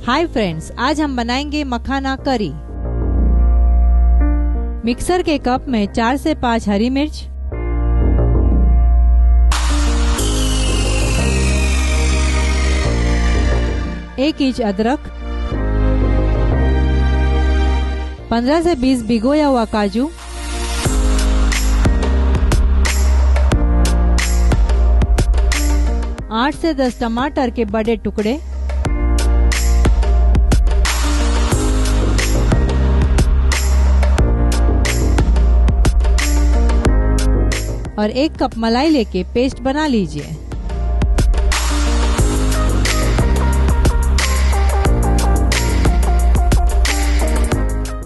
Hi friends, आज हम बनाएंगे मखाना करी। मिक्सर के कप में 4 से 5 हरी मिर्च, एक इंच अदरक, 15 से 20 भिगोया हुआ काजू, आठ से 10 टमाटर के बड़े टुकड़े, और 1 कप मलाई लेके पेस्ट बना लीजिए।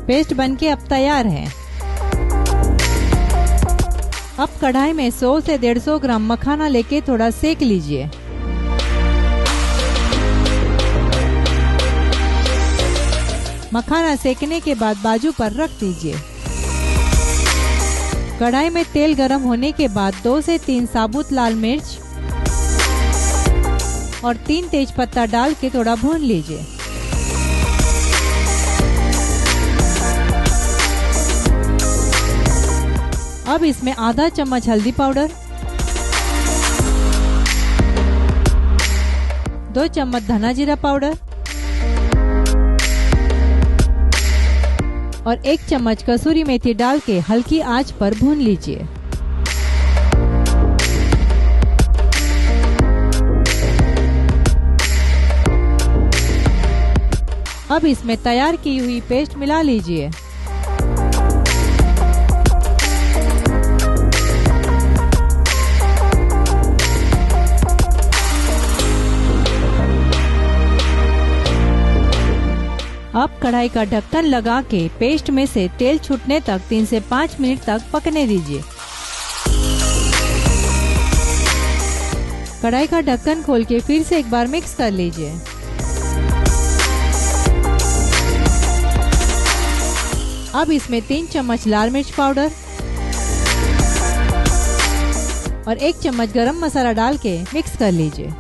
पेस्ट बनके अब तैयार है। अब कढ़ाई में 100 से 150 ग्राम मखाना लेके थोड़ा सेक लीजिए। मखाना सेकने के बाद बाजू पर रख दीजिए। कढ़ाई में तेल गरम होने के बाद 2 से 3 साबुत लाल मिर्च और 3 तेज पत्ता डाल के थोड़ा भून लीजिए। अब इसमें आधा चम्मच हल्दी पाउडर, 2 चम्मच धना जीरा पाउडर और 1 चम्मच कसूरी मेथी डाल के हल्की आंच पर भून लीजिए। अब इसमें तैयार की हुई पेस्ट मिला लीजिए। अब कढ़ाई का ढक्कन लगा के पेस्ट में से तेल छूटने तक 3 से 5 मिनट तक पकने दीजिए। कढ़ाई का ढक्कन खोल के फिर से एक बार मिक्स कर लीजिए। अब इसमें 3 चम्मच लाल मिर्च पाउडर और 1 चम्मच गरम मसाला डाल के मिक्स कर लीजिए।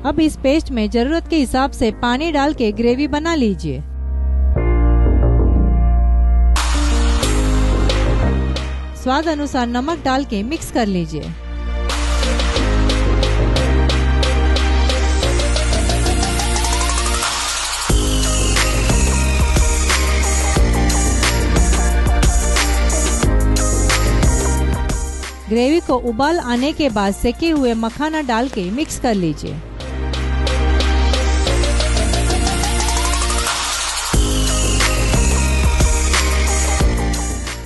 अब इस पेस्ट में जरूरत के हिसाब से पानी डाल के ग्रेवी बना लीजिए। स्वाद अनुसार नमक डाल के मिक्स कर लीजिए। ग्रेवी को उबाल आने के बाद सेके हुए मखाना डाल के मिक्स कर लीजिए।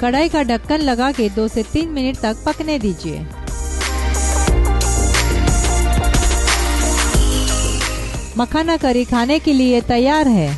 कढ़ाई का ढक्कन लगा के 2 से 3 मिनट तक पकने दीजिए। मखाना करी खाने के लिए तैयार है।